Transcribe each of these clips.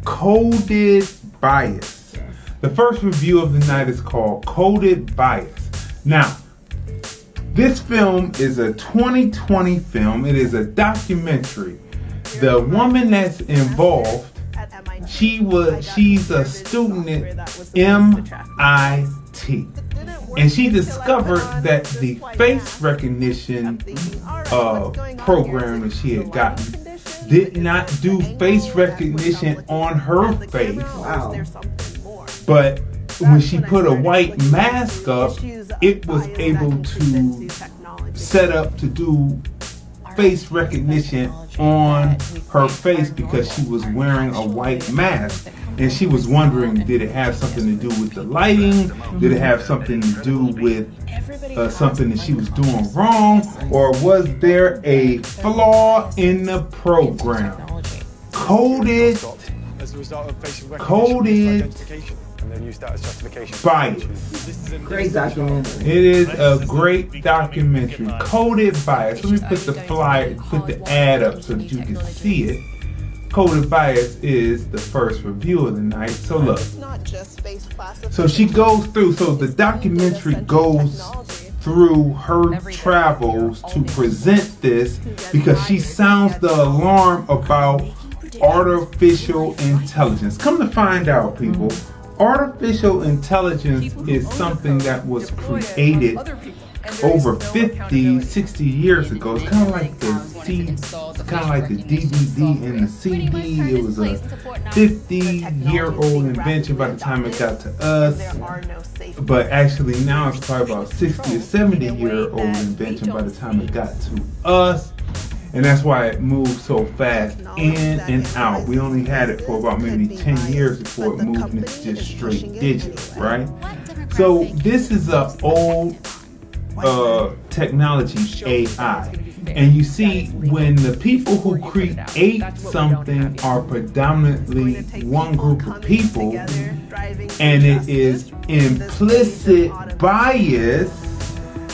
Coded Bias. The first review of the night is called Coded Bias. Now, this film is a 2020 film. It is a documentary. The woman that's involved, she's a student at MIT. And she discovered that the face recognition program that she had gotten did not do face recognition on her face. Wow. But when she put a white mask up, it was able to set up to do face recognition on her face because she was wearing a white mask. And she was wondering, did it have something to do with the lighting? Did it have something to do with something that she was doing wrong? Or was there a flaw in the program? Coded Bias. Great documentary. It is a great documentary. Coded Bias. Let me put the flyer, put the ad up so that you can see it. Coded Bias is the first review of the night. So look. So she goes through, so the documentary goes through her travels to present this because she sounds the alarm about artificial intelligence. Come to find out, people, artificial intelligence is something that was created over 50, 60 years ago. It's kind of like the DVD and the CD. It was a 50-year-old invention by the time it got to us. But actually now it's probably about 60 or 70-year-old invention by the time it got to us. And that's why it moved so fast in and out. We only had it for about maybe 10 years before it moved into just straight digital, right? So this is an old technology, AI. And you see, when the people who create something are predominantly one group of people, and it is implicit bias,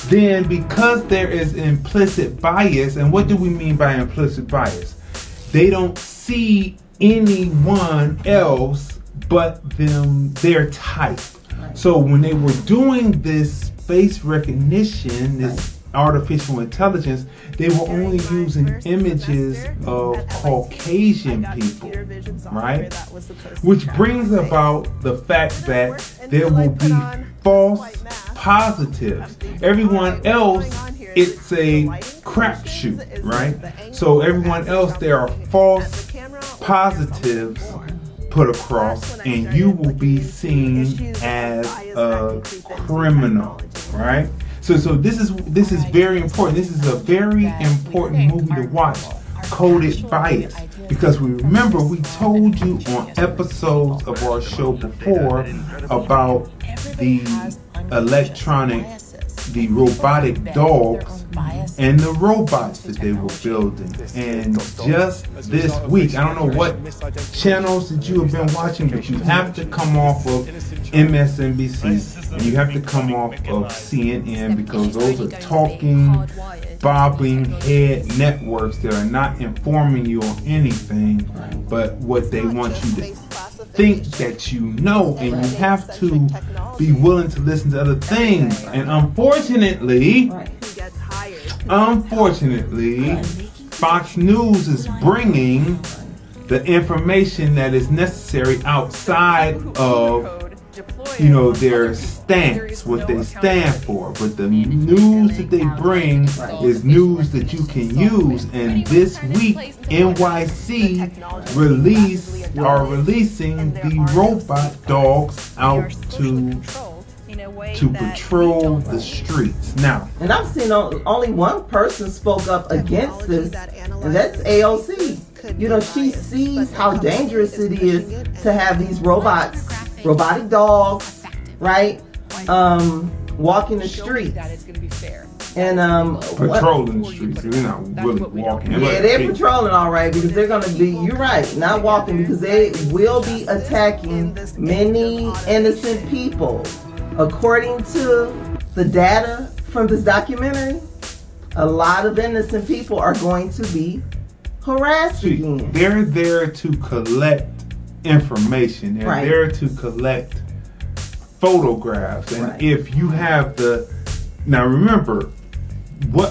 then because there is implicit bias, and what do we mean by implicit bias? They don't see anyone else but their type. So when they were doing this face recognition, this artificial intelligence, they were only using images of Caucasian people, right? Which brings about the fact that there will be false positives. Everyone else, it's a crapshoot, right? So everyone else, there are false positives put across, and you will be seen as a criminal, right? So this is very important. This is a very important movie to watch, Coded Bias, because remember we told you on episodes of our show before about the robotic dogs and the robots that they were building. And just this week, I don't know what channels that you have been watching, but you have to come off of MSNBC and you have to come off of CNN, because those are talking, bobbing head networks that are not informing you on anything but what they want you to think that you know, and you have to be willing to listen to other things. And unfortunately, Fox News is bringing the information that is necessary outside of, their stance, what they stand for. But the news that they bring is news that you can use. And this week, NYC are releasing the robot dogs out to patrol the streets. Now, and I've seen only one person spoke up against this, and that's AOC. She sees how dangerous it is to have these robotic dogs, right? Walking the streets. And patrolling the streets. They're not really walking. Yeah, they're patrolling all right, because they're going to be, you're right, not walking, because they will be attacking many innocent people. According to the data from this documentary, a lot of innocent people are going to be harassed again. They're there to collect information. They're there to collect photographs. And if you have now remember,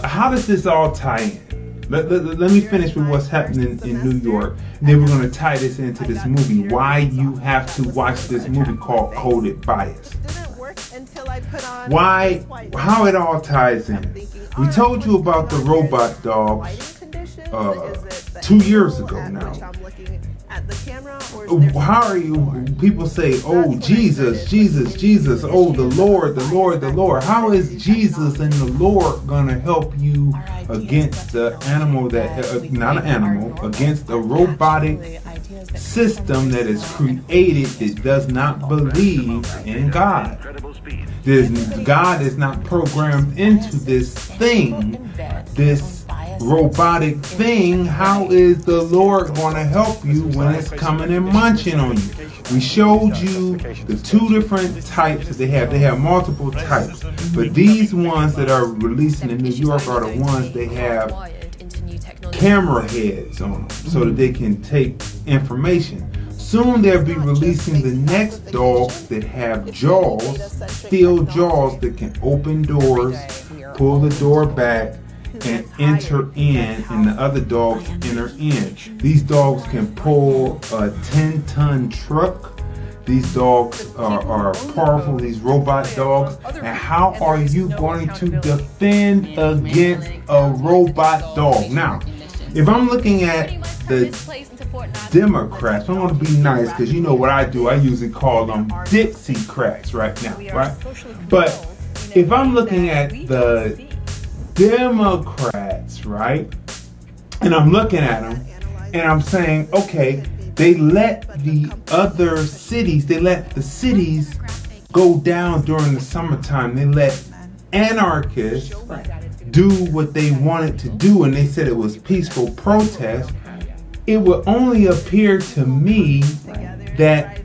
how does this all tie in? Let me finish with what's happening in New York. And then we're going to tie this into this movie. Why you have to watch this movie called Coded Bias. How it all ties in. We told you about the robot dogs 2 years ago now. How are you? People say, "Oh, Jesus, Jesus, Jesus! Oh, the Lord, the Lord, the Lord." How is Jesus and the Lord gonna help you against the animal not an animal, against a robotic system that is created that does not believe in God? God is not programmed into this thing, this robotic thing. How is the Lord going to help you when it's coming and munching on you? We showed you the two different types that they have. They have multiple types, but these ones that are releasing in New York are the ones they have camera heads on them so that they can take information. Soon they'll be releasing the next dogs that have jaws, steel jaws that can open doors, pull the door back, and enter in, and the other dogs enter in. These dogs can pull a 10-ton truck. These dogs are powerful, these robot dogs. And how are you going to defend against a robot dog? Now, if I'm looking at the Democrats, I'm going to be nice because you know what I do. I usually call them Dixiecrats right now, right? But if I'm looking at the Democrats, right? And I'm looking at them and I'm saying, okay, they let the cities go down during the summertime. They let anarchists do what they wanted to do, and they said it was peaceful protest. It would only appear to me that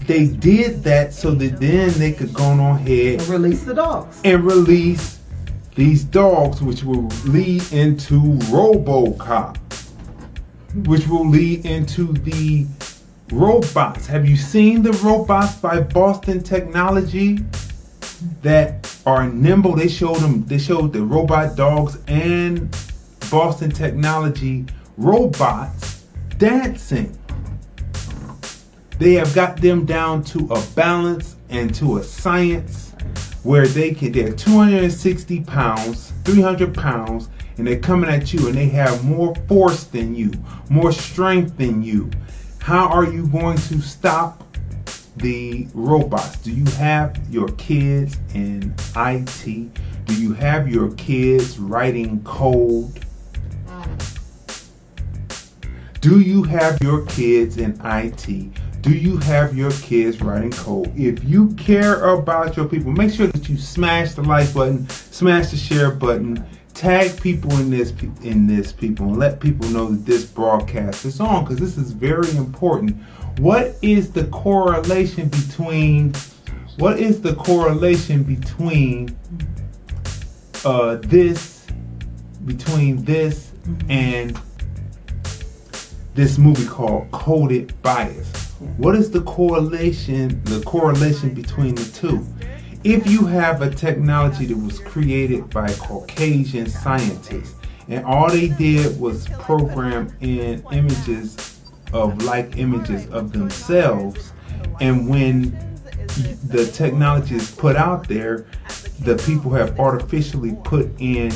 they did that so that then they could go on ahead and release the dogs. And release these dogs, which will lead into RoboCop, which will lead into the robots. Have you seen the robots by Boston Technology that are nimble? They showed the robot dogs and Boston Technology robots dancing. They have got them down to a balance and to a science where they're 260 pounds, 300 pounds, and they're coming at you and they have more force than you, more strength than you. How are you going to stop the robots? Do you have your kids in IT? Do you have your kids writing code? Do you have your kids in IT? Do you have your kids writing code? If you care about your people, make sure that you smash the like button, smash the share button, tag people in this people, and let people know that this broadcast is on, because this is very important. What is the correlation between this and this movie called Coded Bias? What is the correlation between the two? If you have a technology that was created by Caucasian scientists and all they did was program in images of themselves, and when the technology is put out there, the people have artificially put in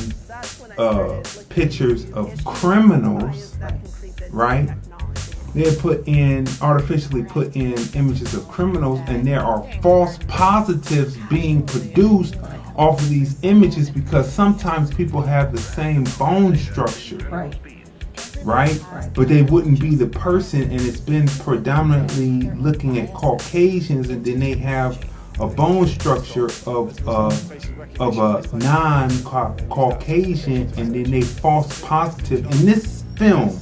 pictures of criminals, right? They artificially put in images of criminals, and there are false positives being produced off of these images because sometimes people have the same bone structure, right? But they wouldn't be the person, and it's been predominantly looking at Caucasians, and then they have a bone structure of a non-Caucasian, and then they false positive. In this film,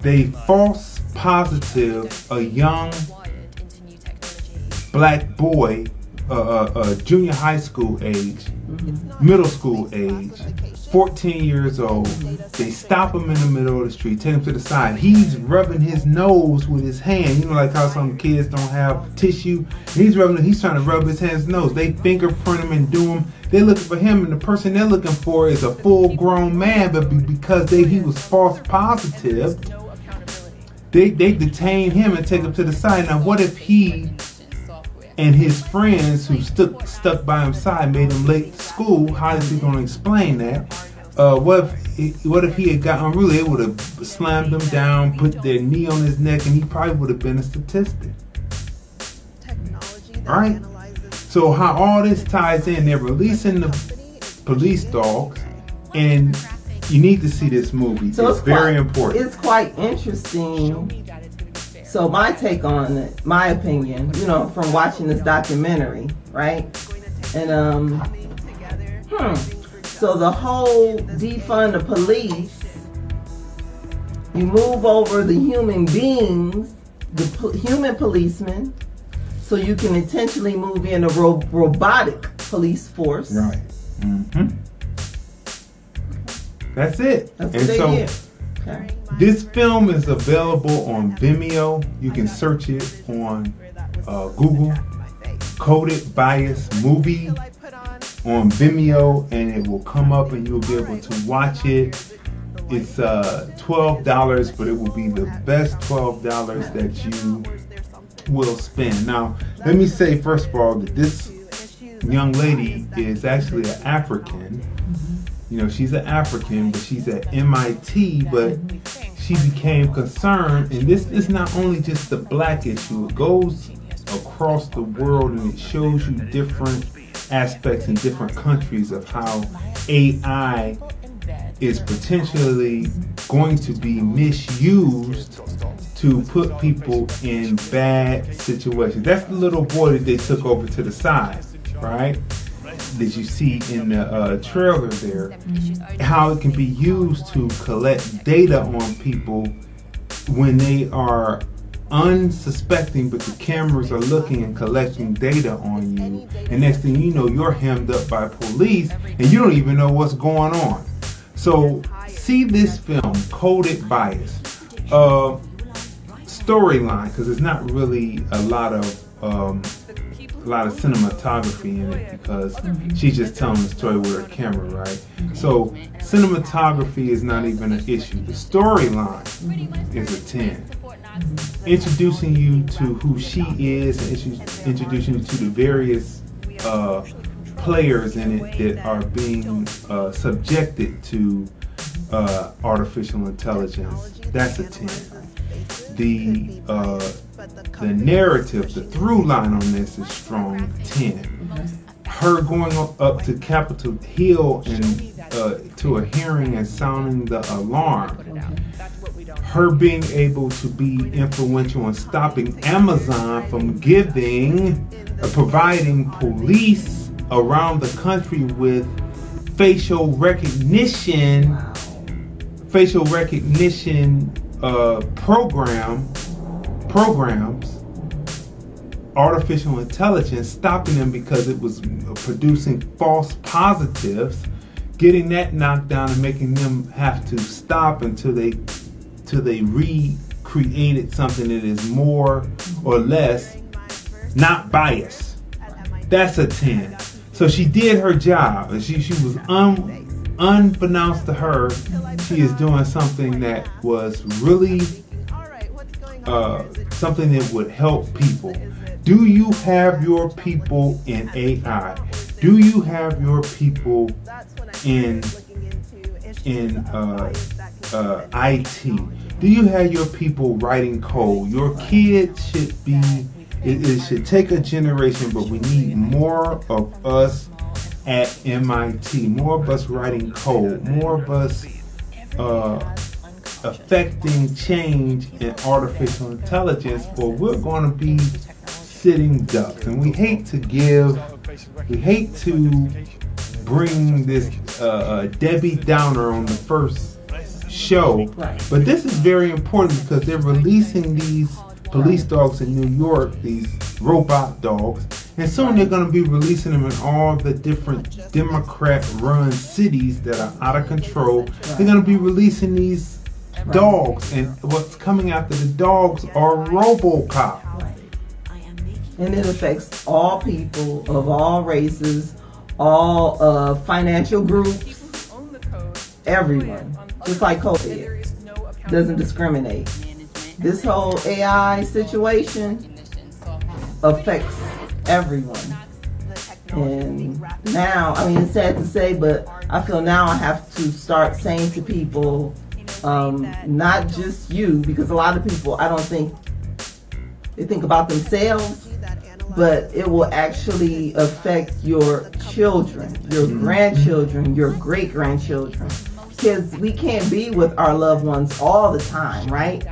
they false positive a young black boy, junior high school age, middle school age, 14 years old. They stop him in the middle of the street, take him to the side. He's rubbing his nose with his hand. You know, like how some kids don't have tissue. He's trying to rub his hand's nose. They fingerprint him and do him. They're looking for him, and the person they're looking for is a full-grown man, but because he was false positive, they detain him and take him to the side. Now, what if he and his friends who stuck by his side made him late to school? How is he going to explain that? What if he had gotten unruly? They would have slammed him down, put their knee on his neck, and he probably would have been a statistic. All right? So how all this ties in, they're releasing the police dogs, and you need to see this movie. So it's very important. It's quite interesting. So my take on it, my opinion, from watching this documentary, right? And so the whole defund the police, you move over the human beings, the human policemen, so you can intentionally move in a robotic police force. Right. Mm-hmm. That's it. That's what they did. Okay. This film is available on Vimeo. You can search it on Google. Coded Bias Movie on Vimeo, and it will come up and you'll be able to watch it. It's $12, but it will be the best $12 that you will spend. Now, let me say first of all that this young lady is actually an African. She's an African, but she's at MIT, but she became concerned, and this is not only just the black issue, it goes across the world, and it shows you different aspects in different countries of how AI is potentially going to be misused to put people in bad situations. That's the little boy that they took over to the side, right? That you see in the trailer there, how it can be used to collect data on people when they are unsuspecting, but the cameras are looking and collecting data on you, and next thing you know, you're hemmed up by police and you don't even know what's going on. So see this film, Coded Bias. Storyline, because it's not really a lot of cinematography in it, because she's just telling the story with her camera, right? So cinematography is not even an issue. The storyline is a 10. Introducing you to who she is, and introducing you to the various players in it that are being subjected to artificial intelligence. That's a 10. The narrative, the through line on this is strong, 10. Her going up to Capitol Hill and to a hearing and sounding the alarm. Her being able to be influential in stopping Amazon from providing police around the country with facial recognition programs, artificial intelligence, stopping them because it was producing false positives, getting that knocked down and making them have to stop until they recreated something that is more or less not biased. That's a 10. So she did her job, and she was unbeknownst to her, she is doing something that was really something that would help people. Do you have your people in AI? Do you have your people in IT? Do you have your people writing code? Your kids should be, it should take a generation, but we need more of us at MIT, more of us writing code, more of us affecting change in artificial intelligence, or we're going to be sitting ducks. And we hate to bring this Debbie Downer on the first show, but this is very important because they're releasing these police dogs in New York, these robot dogs, And soon they're going to be releasing them in all the different Democrat-run cities that are out of control. They're going to be releasing these dogs, and what's coming after the dogs are RoboCop. And it affects all people of all races, all financial groups, everyone. Just like COVID doesn't discriminate. This whole AI situation affects everyone. And now, I mean, it's sad to say, but I feel now I have to start saying to people, not just you, because a lot of people, I don't think they think about themselves, but it will actually affect your children, your grandchildren, your great-grandchildren. Because we can't be with our loved ones all the time, right?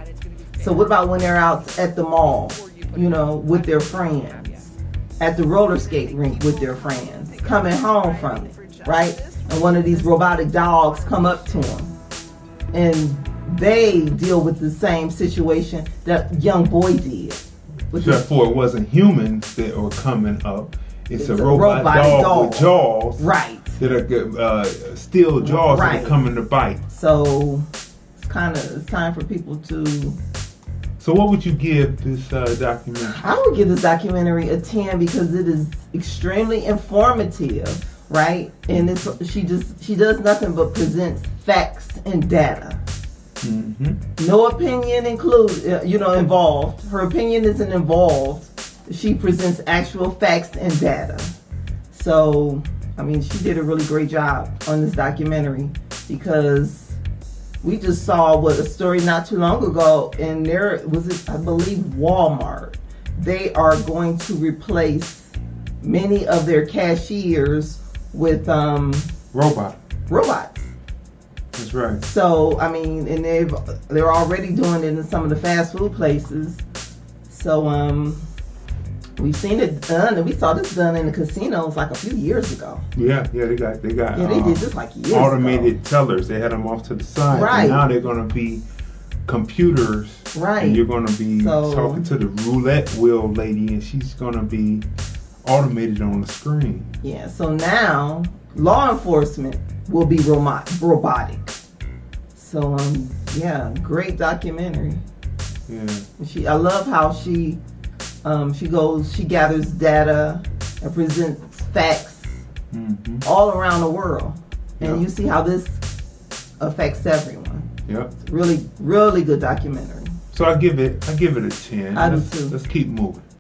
So what about when they're out at the mall, with their friends, at the roller skate rink with their friends, coming home from it, right? And one of these robotic dogs come up to them, and they deal with the same situation that young boy did. Except for it wasn't humans that were coming up. It's a robot dog with jaws. Right. That are steel jaws that are coming to bite. So it's time for people to. So what would you give this documentary? I would give this documentary a 10 because it is extremely informative, right? And she does nothing but presents facts and data. Mm-hmm. No opinion involved. Her opinion isn't involved. She presents actual facts and data. So, I mean, she did a really great job on this documentary because we just saw a story not too long ago, and there was, I believe, Walmart. They are going to replace many of their cashiers with robots. That's right. So, I mean, and they're already doing it in some of the fast food places. So, we've seen it done, and we saw this done in the casinos like a few years ago. Yeah, they got. Yeah, they did this like years ago. Automated tellers. They had them off to the side. Right. And now they're going to be computers. Right. And you're going to be talking to the roulette wheel lady, and she's going to be automated on the screen. Yeah. So now law enforcement will be robotic. So great documentary. Yeah. I love how she gathers data and presents facts all around the world. And you see how this affects everyone. Yep. It's really, really good documentary. So I give it a 10. I do too. Let's keep moving.